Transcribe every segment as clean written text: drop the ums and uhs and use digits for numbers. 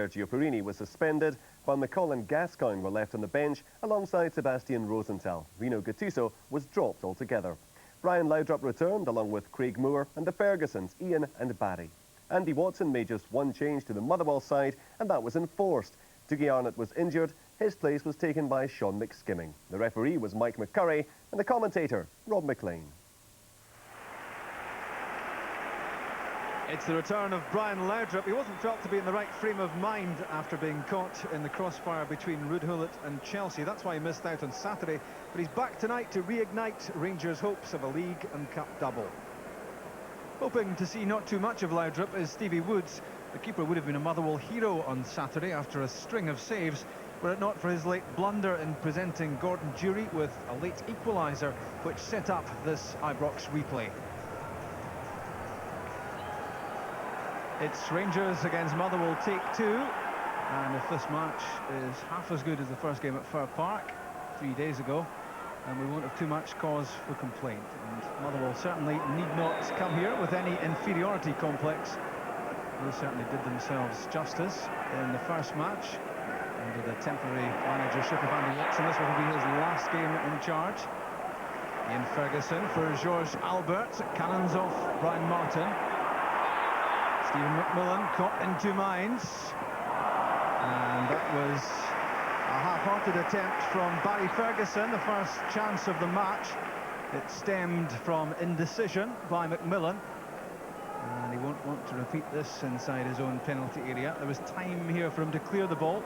Sergio Perini was suspended, while McCall and Gascoigne were left on the bench alongside Sebastian Rosenthal. Rino Gattuso was dropped altogether. Brian Laudrup returned along with Craig Moore and the Fergusons, Ian and Barry. Andy Watson made just one change to the Motherwell side, and that was enforced. Dougie Arnott was injured. His place was taken by Sean McSkimming. The referee was Mike McCurry and the commentator Rob McLean. It's the return of Brian Laudrup. He wasn't felt to be in the right frame of mind after being caught in the crossfire between Rudhullett and Chelsea. That's why he missed out on Saturday. But he's back tonight to reignite Rangers' hopes of a league and cup double. Hoping to see not too much of Laudrup is Stevie Woods. The keeper would have been a Motherwell hero on Saturday after a string of saves, were it not for his late blunder in presenting Gordon Durie with a late equaliser, which set up this Ibrox replay. It's Rangers against Motherwell, take two. And if this match is half as good as the first game at Fir Park 3 days ago, then we won't have too much cause for complaint. And Motherwell certainly need not come here with any inferiority complex. They certainly did themselves justice in the first match under the temporary managership of Andy Watson. This will be his last game in charge. Ian Ferguson for George Albert, cannons off Brian Martin. Stephen McMillan caught in two minds, and that was a half-hearted attempt from Barry Ferguson, the first chance of the match. It stemmed from indecision by McMillan, and he won't want to repeat this inside his own penalty area. There was time here for him to clear the ball.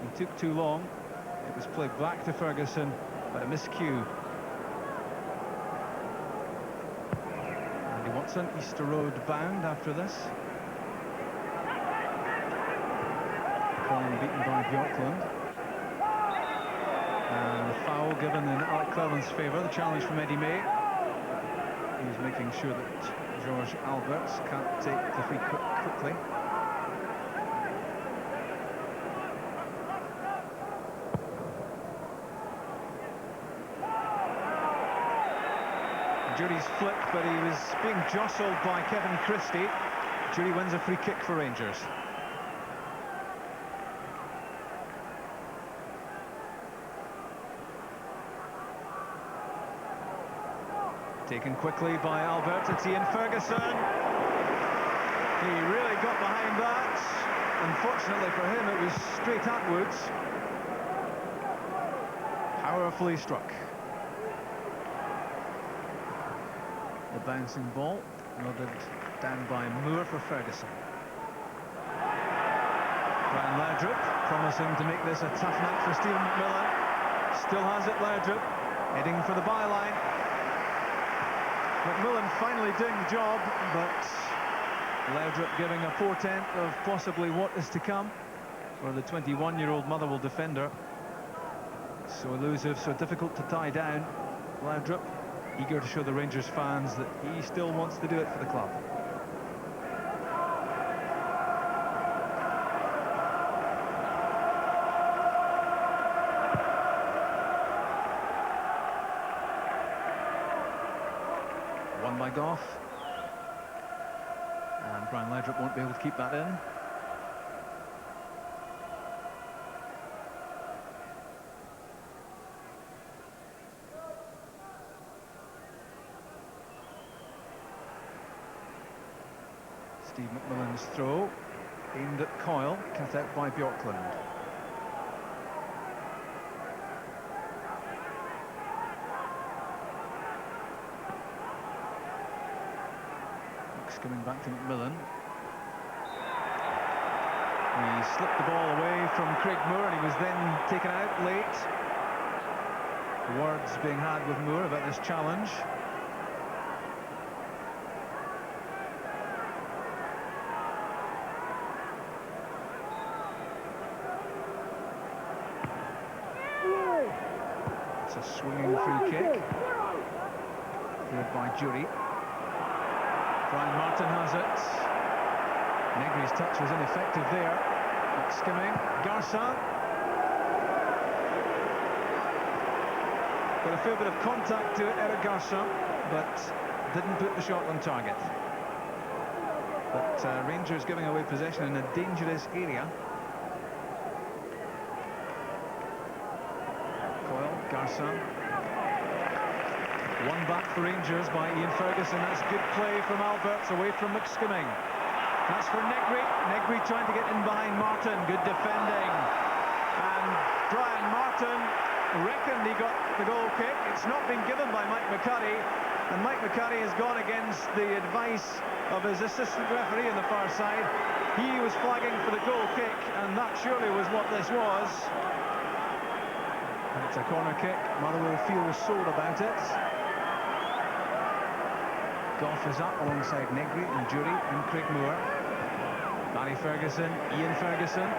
He took too long. It was played back to Ferguson, but a miscue. Andy Watson, Easter Road bound after this. Beaten by Bjorklund, and the foul given in Alec Cleland's favour. The challenge from Eddie May. He's making sure that George Alberts can't take the free quickly. Durie's flick, but he was being jostled by Kevin Christie. Durie wins a free kick for Rangers. Taken quickly by Albert, it's Ian Ferguson. He really got behind that. Unfortunately for him, it was straight at Woods. Powerfully struck. The bouncing ball, nodded down by Moore for Ferguson. Brian Laudrup, promising to make this a tough night for Stephen McMillan. Still has it, Laudrup, heading for the byline. McMillan finally doing the job, but Laudrup giving a portent of possibly what is to come for the 21-year-old Motherwell defender. So elusive, so difficult to tie down. Laudrup eager to show the Rangers fans that he still wants to do it for the club. Won by Goff, and Brian Laudrup won't be able to keep that in. Steve McMillan's throw, aimed at Coyle, cut out by Bjorklund. Coming back to McMillan. He slipped the ball away from Craig Moore, and he was then taken out late. Words being had with Moore about this challenge. It's a swinging free kick. Cleared by Durie. Brian Martin has it. Negri's touch was ineffective there. Skimming. Garça. Got a fair bit of contact to Eric Garça, but didn't put the shot on target. But Rangers giving away possession in a dangerous area. Garson. One back for Rangers by Ian Ferguson. That's good play from Alberts away from McSkimming. That's for Negri. Negri trying to get in behind Martin. Good defending. And Brian Martin reckoned he got the goal kick. It's not been given by Mike McCurry. And Mike McCurry has gone against the advice of his assistant referee on the far side. He was flagging for the goal kick, and that surely was what this was. And it's a corner kick. Motherwell feel sore about it. Goff is up alongside Negri and Jury and Craig Moore. Barry Ferguson, Ian Ferguson.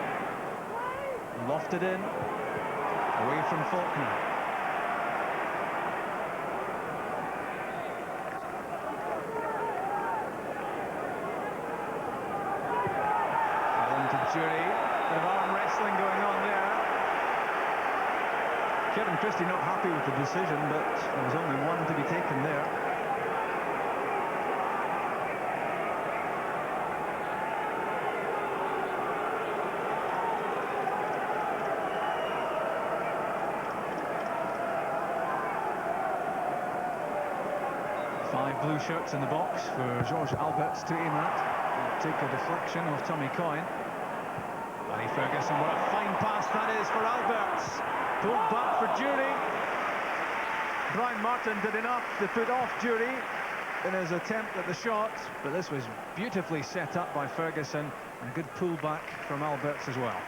Lofted in. Away from Faulkner. Allen to Jury. Bit of arm wrestling going on there. Kevin Christie not happy with the decision, but there was only one to be taken there. Blue shirts in the box for George Alberts to aim at. Take a deflection of Tommy Coyne. Barry Ferguson, what a fine pass that is for Alberts. Pulled back for Jury. Brian Martin did enough to put off Jury in his attempt at the shot, but this was beautifully set up by Ferguson, and a good pull back from Alberts as well.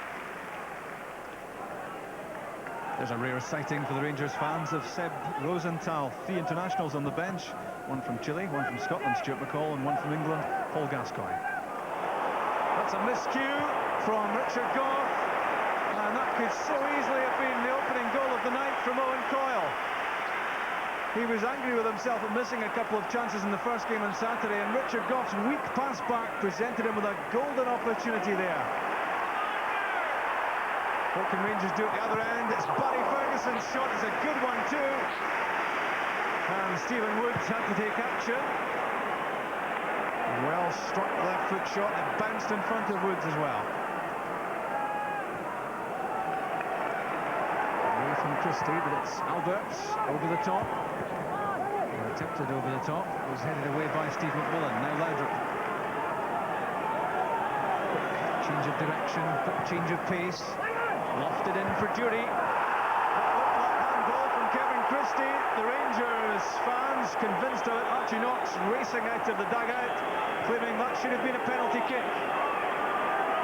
There's a rare sighting for the Rangers fans of Seb Rosenthal. 3 internationals on the bench. One from Chile, one from Scotland, Stuart McCall, and one from England, Paul Gascoigne. That's a miscue from Richard Goff, and that could so easily have been the opening goal of the night from Owen Coyle. He was angry with himself at missing a couple of chances in the first game on Saturday, and Richard Goff's weak pass back presented him with a golden opportunity there. What can Rangers do at the other end? It's Barry Ferguson's shot. It's a good one too. And Stephen Woods had to take action. Well struck left foot shot. It bounced in front of Woods as well. Away from Christie, but it's Alberts over the top. Or attempted over the top. It was headed away by Steve McMillan. Now Laudrup. Change of direction, quick change of pace. Lofted in for Jury. That looked like handball from Kevin Christie. The Rangers fans convinced of it. Archie Knox racing out of the dugout, claiming that should have been a penalty kick.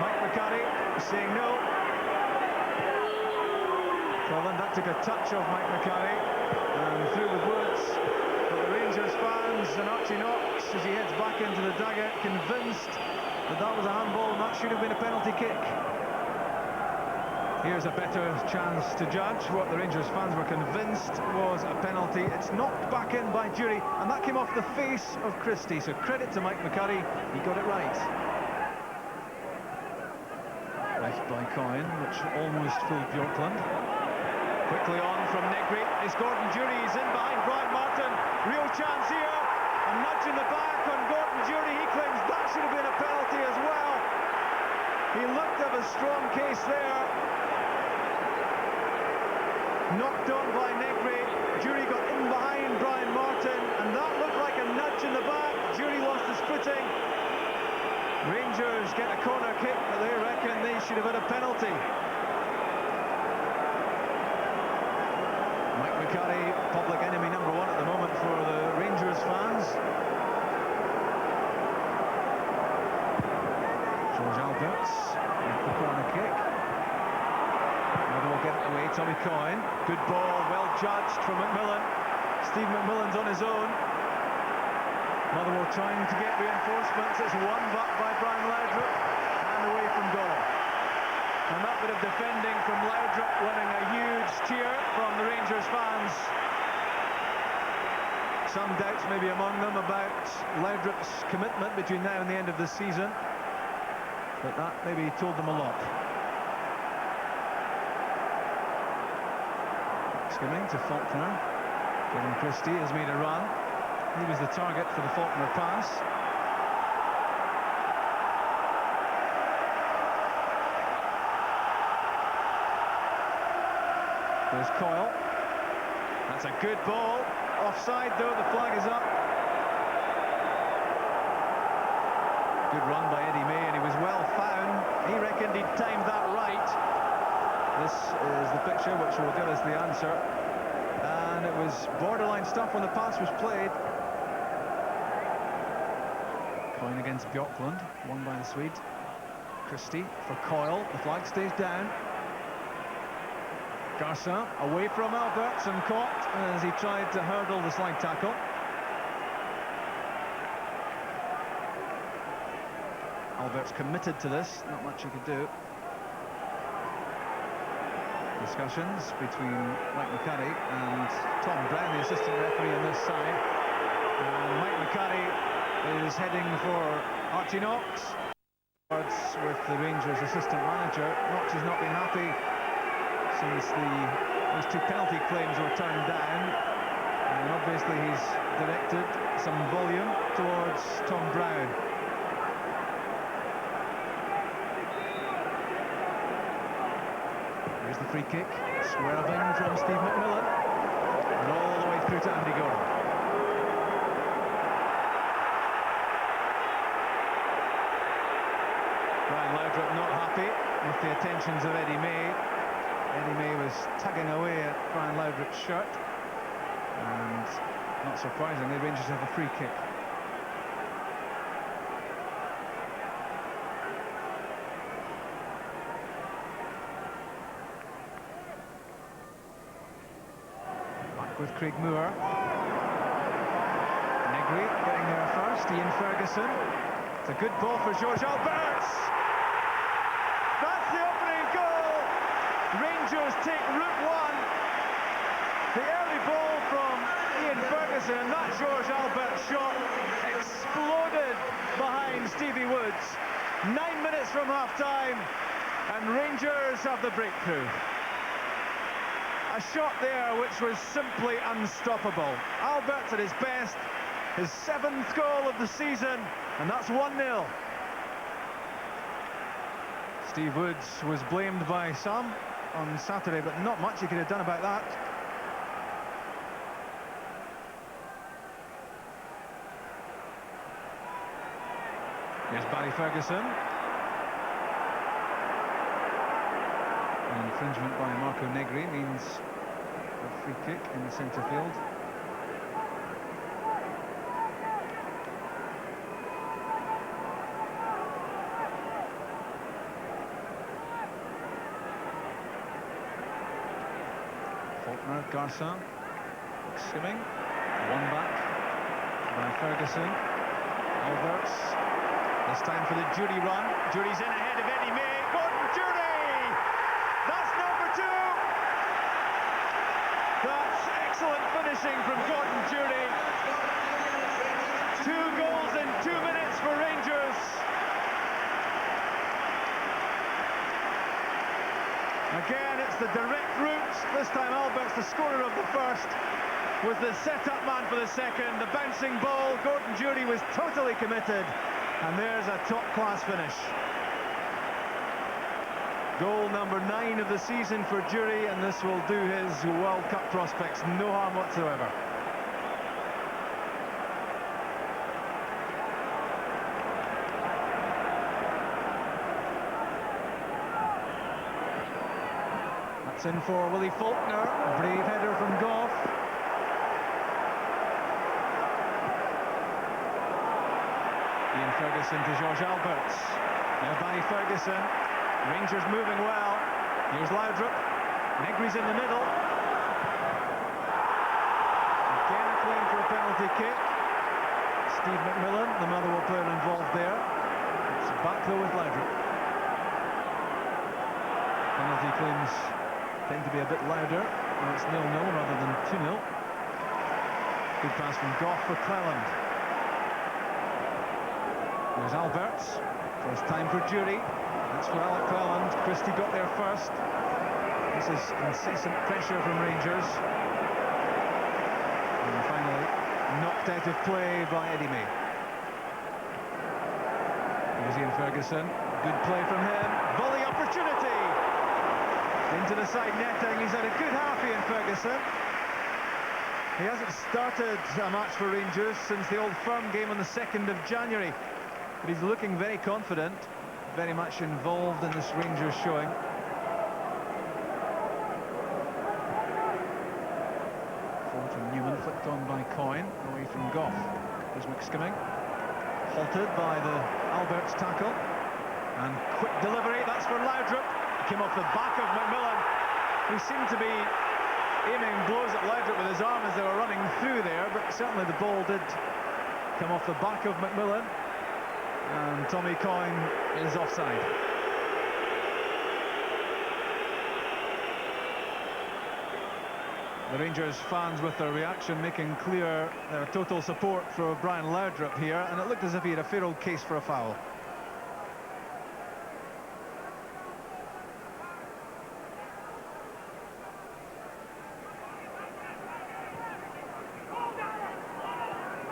Mike McCurry saying no. Well, then that took a touch of Mike McCurry and through with Woods. But the Rangers fans and Archie Knox, as he heads back into the dugout, convinced that that was a handball and that should have been a penalty kick. Here's a better chance to judge what the Rangers fans were convinced was a penalty. It's knocked back in by Jury, and that came off the face of Christie. So credit to Mike McCurry, he got it right. Left by Coyne, which almost fooled Bjorklund. Quickly on from Negri. It's Gordon Jury, he's in behind Brian Martin. Real chance here. A nudge in the back on Gordon Jury. He claims that should have been a penalty as well. He looked at a strong case there. Knocked on by Negri. Jury got in behind Brian Martin, and that looked like a nudge in the back. Jury lost his footing. Rangers get a corner kick, but they reckon they should have had a penalty. Mike McCurry, public enemy number 1 at the moment for the Rangers fans. George Alberts with the corner kick. Motherwell get it away, Tommy Coyne. Good ball, well judged from McMillan. Steve McMillan's on his own. Motherwell trying to get reinforcements. It's one back by Brian Laudrup and away from goal. And that bit of defending from Laudrup winning a huge cheer from the Rangers fans. Some doubts maybe among them about Laudrup's commitment between now and the end of the season, but that maybe told them a lot. Skimming to Faulkner. Kevin Christie has made a run. He was the target for the Faulkner pass. There's Coyle. That's a good ball. Offside though, the flag is up. Good run by Eddie May, and he was well found. He reckoned he'd timed that right. This is the picture which will give us the answer. And it was borderline stuff when the pass was played. Coyne against Bjorklund, won by the Swede. Christie for Coyle, the flag stays down. Garcia away from Alberts and caught as he tried to hurdle the slide tackle. Alberts committed to this, not much he could do. Discussions between Mike McCarry and Tom Brown, the assistant referee on this side. And Mike McCarry is heading for Archie Knox. With the Rangers assistant manager, Knox has not been happy since those two penalty claims were turned down, and obviously he's directed some volume towards Tom Brown. Here's the free kick, swerving from Steve McMillan, and all the way through to Andy Gordon. Brian Laudrup not happy with the attentions of Eddie May. Eddie May was tugging away at Brian Laudrup's shirt, and not surprisingly, Rangers have a free kick. Back with Craig Moore. Negri getting there first. Ian Ferguson. It's a good ball for George Alberts. That's the opening goal. Rangers take route one. The early ball from Ian Ferguson, and that George Alberts shot exploded behind Stevie Woods. 9 minutes from half-time, and Rangers have the breakthrough. A shot there which was simply unstoppable. Alberts at his best, his 7th goal of the season, and that's 1-0. Steve Woods was blamed by some on Saturday, but not much he could have done about that. Here's Barry Ferguson. An infringement by Marco Negri means a free kick in the centre field. Faulkner, Garcia, skimming, one back by Ferguson. Alberts, this time for the Jury run. Jury's in ahead of Eddie May. Gordon Jury! That's number 2! That's excellent finishing from Gordon Jury. 2 goals in 2 minutes for Rangers. Again, it's the direct route. This time Alberts, the scorer of the first, was the set-up man for the second. The bouncing ball, Gordon Jury was totally committed. And there's a top-class finish. Goal number 9 of the season for Jury, and this will do his World Cup prospects no harm whatsoever. That's in for Willie Faulkner, brave header from Goff. Ian Ferguson to George Alberts. Now Barry Ferguson. Rangers moving well. Here's Laudrup. Negri's in the middle. Again a claim for a penalty kick. Steve McMillan, the Motherwell player involved there. It's back though with Laudrup. Penalty claims tend to be a bit louder when it's 0-0 rather than 2-0. Good pass from Goff for Cleland. There's Alberts. First time for Jury. That's for Alec Cleland. Christie got there first. This is incessant pressure from Rangers. And finally knocked out of play by Eddie May. Here's Ian Ferguson. Good play from him. Volley opportunity. Into the side netting. He's had a good half, Ian Ferguson. He hasn't started a match for Rangers since the Old Firm game on the 2nd of January. But he's looking very confident, very much involved in this Rangers showing. Forward from Newman, flicked on by Coyne, away from Goff. There's McSkimming, halted by the Alberts tackle. And quick delivery, that's for Laudrup. Came off the back of McMillan, who seemed to be aiming blows at Laudrup with his arm as they were running through there, but certainly the ball did come off the back of McMillan. And Tommy Coyne is offside. The Rangers fans with their reaction making clear their total support for Brian Laudrup here, and it looked as if he had a fair old case for a foul.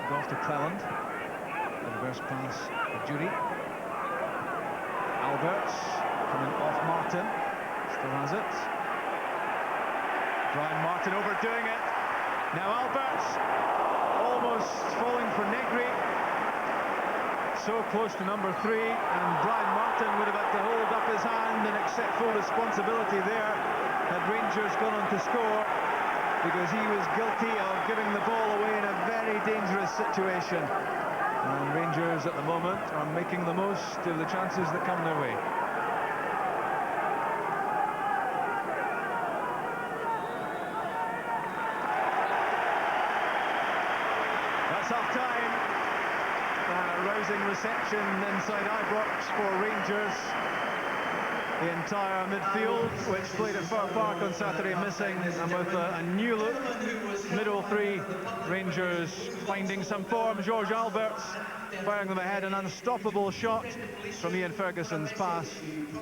Off to Cleland. The reverse pass for Judy. Alberts coming off Martin. Still has it. Brian Martin overdoing it. Now Alberts almost falling for Negri. So close to number 3, and Brian Martin would have had to hold up his hand and accept full responsibility there had Rangers gone on to score, because he was guilty of giving the ball away in a very dangerous situation. And Rangers at the moment are making the most of the chances that come their way. That's half-time. Rousing reception inside Ibrox for Rangers. The entire midfield, which played at Fir Park on Saturday, missing, and with a new look, middle 3, Rangers finding some form. George Alberts firing them ahead, an unstoppable shot from Ian Ferguson's pass,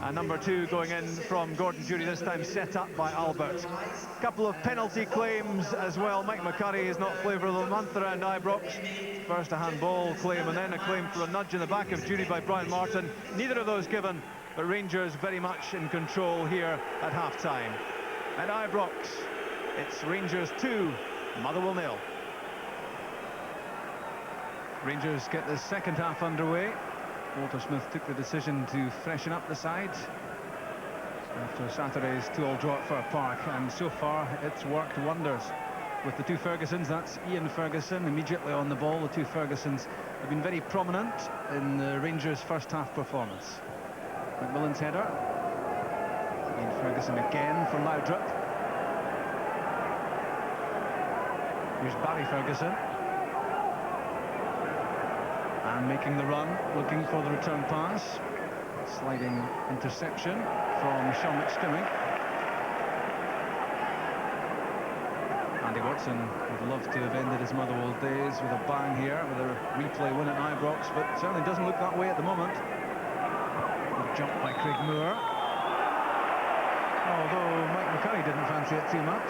and number 2 going in from Gordon Judy, this time set up by Alberts. A couple of penalty claims as well. Mike McCurry is not flavour of the month around Ibrox. First a handball claim, and then a claim for a nudge in the back of Judy by Brian Martin. Neither of those given, but Rangers very much in control here at half-time. At Ibrox, it's Rangers 2, Motherwell 0. Rangers get the second half underway. Walter Smith took the decision to freshen up the side after Saturday's 2-2 draw at Fir Park, and so far it's worked wonders. With the two Fergusons, that's Ian Ferguson immediately on the ball. The two Fergusons have been very prominent in the Rangers' first half performance. McMillan's header. Ian Ferguson again for Laudrup. Here's Barry Ferguson. And making the run, looking for the return pass. Sliding interception from Sean McSkimming. Andy Watson would love to have ended his Motherwell days with a bang here, with a replay win at Ibrox, but certainly doesn't look that way at the moment. Jump by Craig Moore, although Mike McCurry didn't fancy it too much.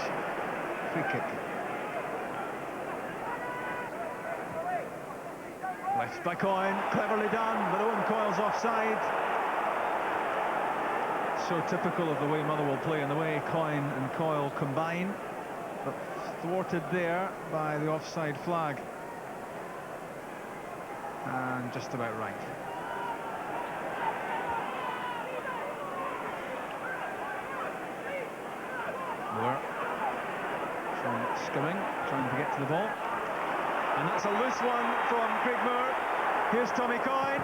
Free kick. Left by Coyne, cleverly done, but Owen Coyle's offside. So typical of the way Motherwell play and the way Coyne and Coyle combine, but thwarted there by the offside flag. And just about right. Moore. Sean Skimming, trying to get to the ball. And that's a loose one from Craig Moore. Here's Tommy Coyne.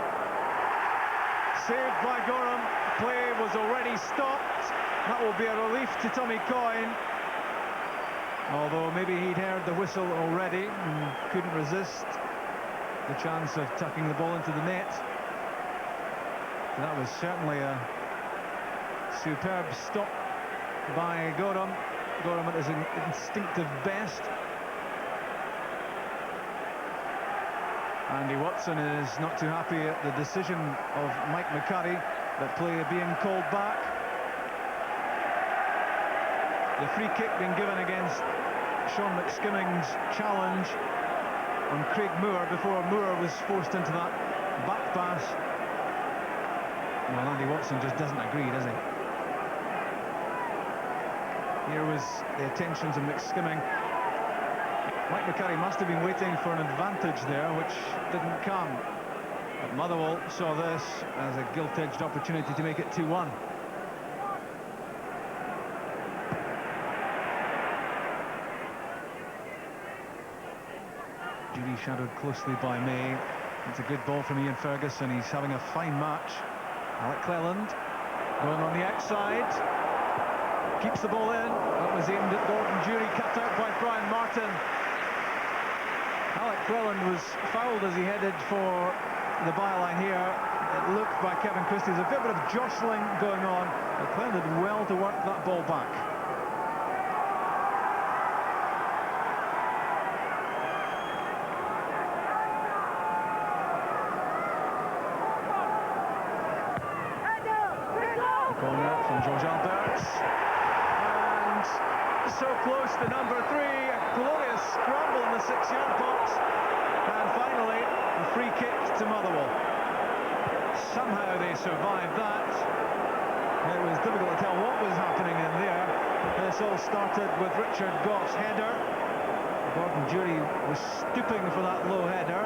Saved by Gorham. Play was already stopped. That will be a relief to Tommy Coyne. Although maybe he'd heard the whistle already and couldn't resist the chance of tucking the ball into the net. That was certainly a superb stop by Gorham. Gorham at his instinctive best. Andy Watson is not too happy at the decision of Mike McCurry, that play being called back. The free kick being given against Sean McSkimming's challenge on Craig Moore before Moore was forced into that back pass. Well, Andy Watson just doesn't agree, does he? Here was the attentions of McSkimming. Mike McCarry must have been waiting for an advantage there, which didn't come. But Motherwell saw this as a gilt-edged opportunity to make it 2-1. Judy shadowed closely by May. It's a good ball from Ian Ferguson. He's having a fine match. Alec Cleland going on the outside. Keeps the ball in. That was aimed at Gordon Jury, cut out by Brian Martin. Alec Cleland was fouled as he headed for the byline here. It looked by Kevin Christie. There's a bit of jostling going on, but Cleland did well to work that ball back. Corner from George Alberts, and so close to number 3. A glorious scramble in the 6-yard box, and finally a free kick to Motherwell. Somehow they survived that. It was difficult to tell what was happening in there. This all started with Richard Goff's header. Gordon Jury was stooping for that low header.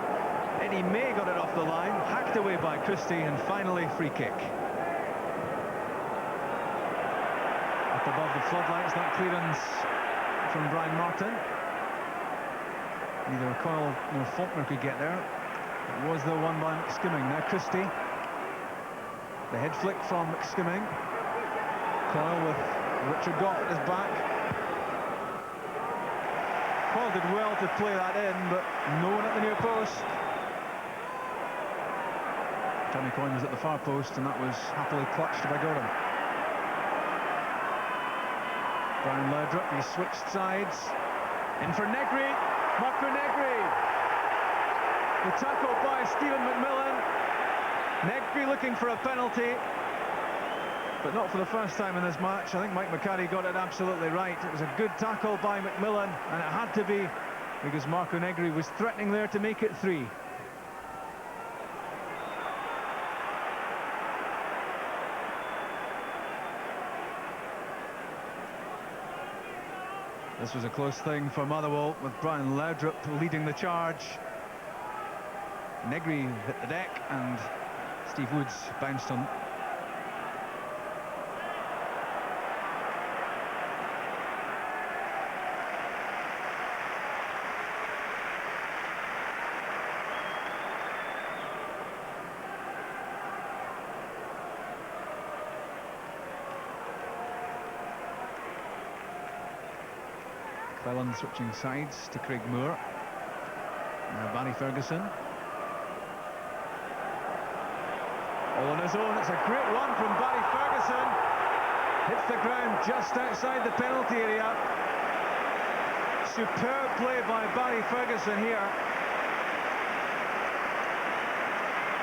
Eddie May got it off the line, hacked away by Christie, and finally free kick. Above the floodlights, that clearance from Brian Martin. Neither Coyle nor Faulkner could get there. It was the one by McSkimming. Now Christie. The head flick from McSkimming. Coyle with Richard Goff at his back. Coyle did well to play that in, but no one at the near post. Tommy Coyne was at the far post, and that was happily clutched by Gordon. Brian Laudrup, he switched sides. In for Negri, Marco Negri. The tackle by Stephen McMillan. Negri looking for a penalty, but not for the first time in this match. I think Mike McCarry got it absolutely right. It was a good tackle by McMillan, and it had to be, because Marco Negri was threatening there to make it 3. This was a close thing for Motherwell, with Brian Laudrup leading the charge. Negri hit the deck, and Steve Woods bounced on. Cleland switching sides to Craig Moore. Now Barry Ferguson. All on his own. It's a great run from Barry Ferguson. Hits the ground just outside the penalty area. Superb play by Barry Ferguson here.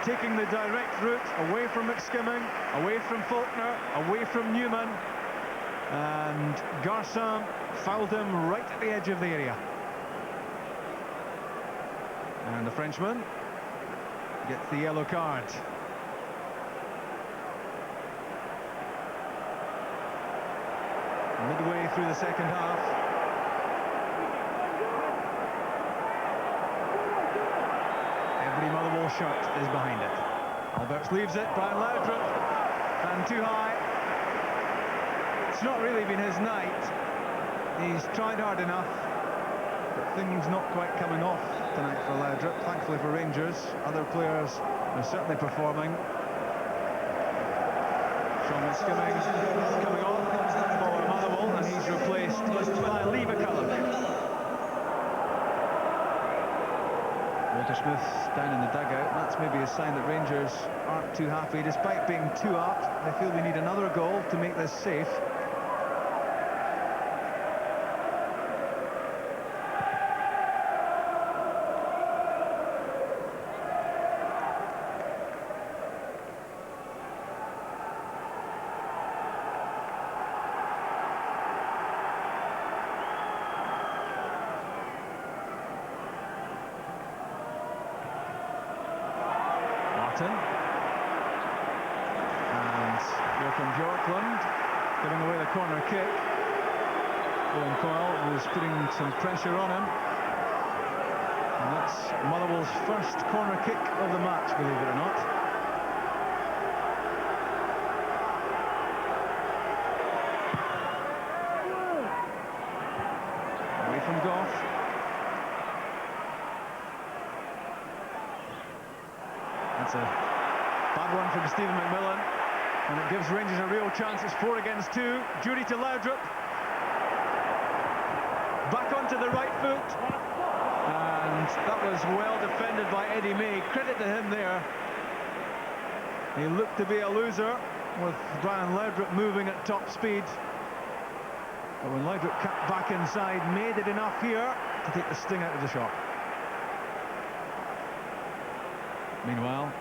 Taking the direct route away from McSkimming, away from Faulkner, away from Newman. And Garçon fouled him right at the edge of the area. And the Frenchman gets the yellow card. Midway through the second half. Every Motherwell shirt is behind it. Alberts leaves it, Brian Laudrup, and too high. It's not really been his night. He's tried hard enough, but things not quite coming off tonight for Laudrup. Thankfully for Rangers, other players are certainly performing. Sean McSkimming coming on for Motherwell, and he's replaced by Lee McCulloch. Walter Smith down in the dugout. That's maybe a sign that Rangers aren't too happy. Despite being 2 up, they feel we need another goal to make this safe. And here comes Yorkland, giving away the corner kick. Owen Coyle was putting some pressure on him. And that's Motherwell's first corner kick of the match, believe it or not. Away from Goff. That's a bad one from Stephen McMillan, and it gives Rangers a real chance. It's 4 against 2. Judy to Laudrup. Back onto the right foot. And that was well defended by Eddie May. Credit to him there. He looked to be a loser with Brian Laudrup moving at top speed. But when Laudrup cut back inside, May did enough here to take the sting out of the shot. Meanwhile,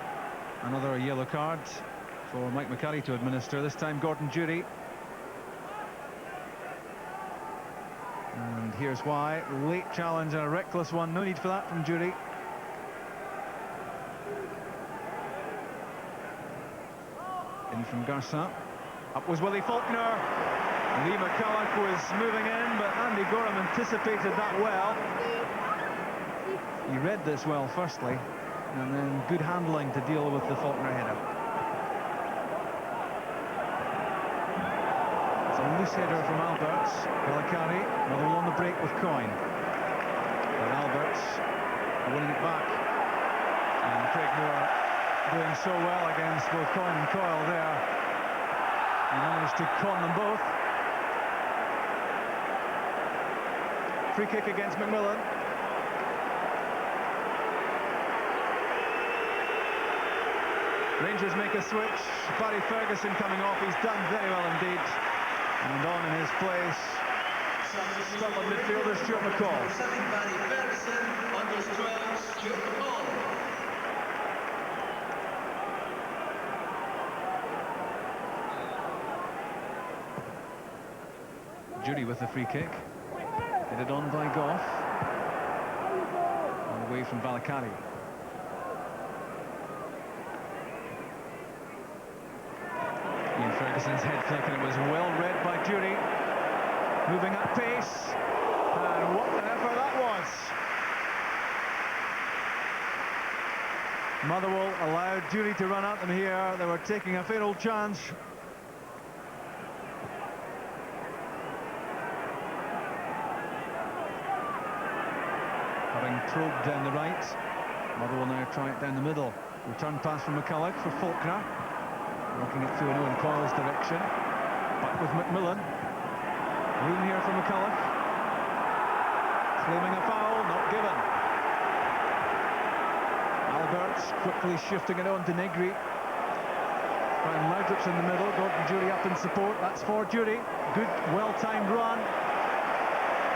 another yellow card for Mike McCarry to administer, this time Gordon Jury. And here's why. Late challenge and a reckless one. No need for that from Jury. In from Garça. Up was Willie Faulkner. Lee McCulloch was moving in, but Andy Gorham anticipated that well. He read this well, firstly, and then good handling to deal with the Faulkner header. Loose header from Alberts. Valakari, Motherwell on the break with Coyne. But Alberts winning it back. And Craig Moore doing so well against both Coyne and Coyle there. He managed to con them both. Free kick against McMillan. Rangers make a switch. Barry Ferguson coming off. He's done very well indeed. And on in his place, Scotland midfielder Stuart McCall. Judy with the free kick. Headed on by Goff. And away from Valakari. Ian Ferguson's head flick, and it was well read by Jury. Moving at pace, and what an effort that was. Motherwell allowed Jury to run at them here. They were taking a fair old chance. Having probed down the right, Motherwell now try it down the middle. Return pass from McCulloch for Faulkner. Working it through in Owen Coyle's direction. Back with McMillan. Room here for McCulloch. Claiming a foul, not given. Alberts quickly shifting it on to Negri. Brian Laudrup's in the middle. Gordon Jury up in support. That's for Jury. Good, well-timed run.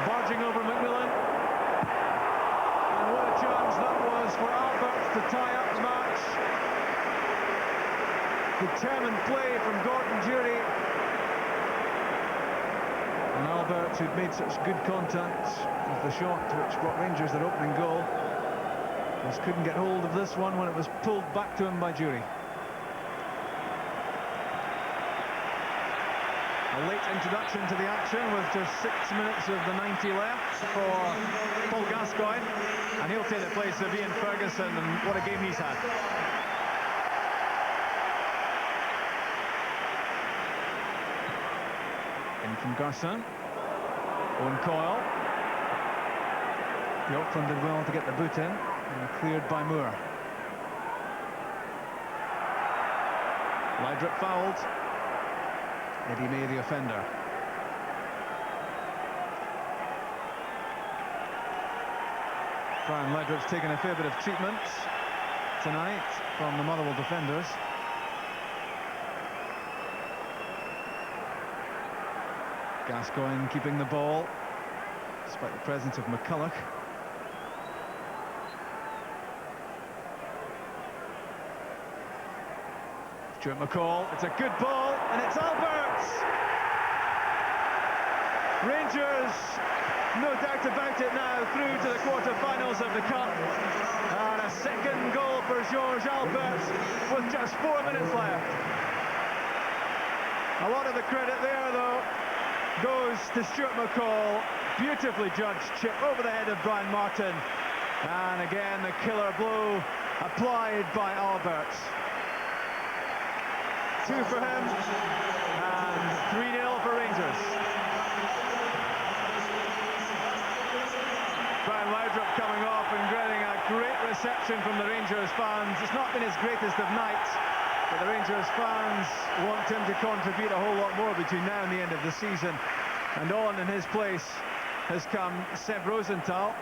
Barging over McMillan. And what a chance that was for Alberts to tie up the match. Determined play from Gordon Jury. And Alberts, who'd made such good contact with the shot which brought Rangers their opening goal, just couldn't get hold of this one when it was pulled back to him by Jury. A late introduction to the action with just 6 minutes of the 90 left for Paul Gascoigne, and he'll take the place of Ian Ferguson, and what a game he's had. In from Garça. Owen Coyle. The Auckland did well to get the boot in, and cleared by Moore. Laudrup fouled. Eddie May the offender. Brian Laudrup's taken a fair bit of treatment tonight from the Motherwell defenders. Gascoigne keeping the ball, despite the presence of McCulloch. Stuart McCall, it's a good ball, and it's Alberts! Rangers, no doubt about it now, through to the quarter-finals of the Cup. And a second goal for Georges Alberts with just 4 minutes left. A lot of the credit there, though, goes to Stuart McCall. Beautifully judged chip over the head of Brian Martin. And again, the killer blow applied by Alberts. 2 for him, and 3-0 for Rangers. Brian Laudrup coming off and getting a great reception from the Rangers fans. It's not been his greatest of nights, but the Rangers fans want him to contribute a whole lot more between now and the end of the season. And on in his place has come Seb Rosenthal.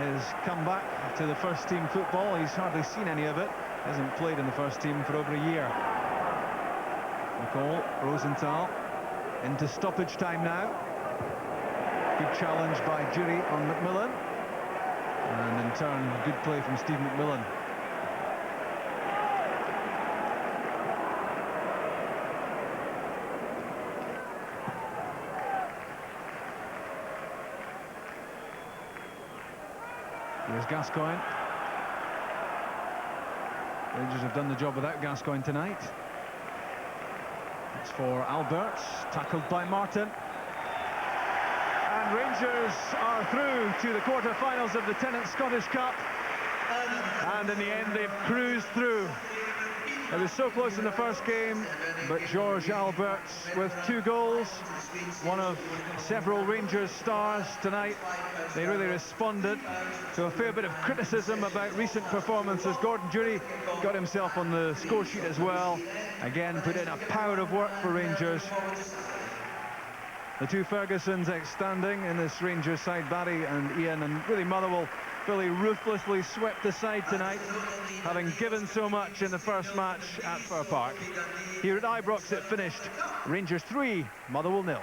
His comeback to the first team football. He's hardly seen any of it. Hasn't played in the first team for over a year. Nicole Rosenthal into stoppage time now. Good challenge by Jury on McMillan. And in turn, good play from Steve McMillan. Here's Gascoigne. Rangers have done the job without Gascoigne tonight. It's for Alberts, tackled by Martin. And Rangers are through to the quarter-finals of the Tennant Scottish Cup. And in the end, they've cruised through. It was so close in the first game, but George Alberts with 2 goals, one of several Rangers stars tonight. They really responded to a fair bit of criticism about recent performances. Gordon Jury got himself on the score sheet as well. Again, put in a power of work for Rangers. The 2 Fergusons outstanding in this Rangers side, Barry and Ian, and really Motherwell really ruthlessly swept the side tonight, having given so much in the first match at Fir Park. Here at Ibrox it finished Rangers 3, Motherwell 0.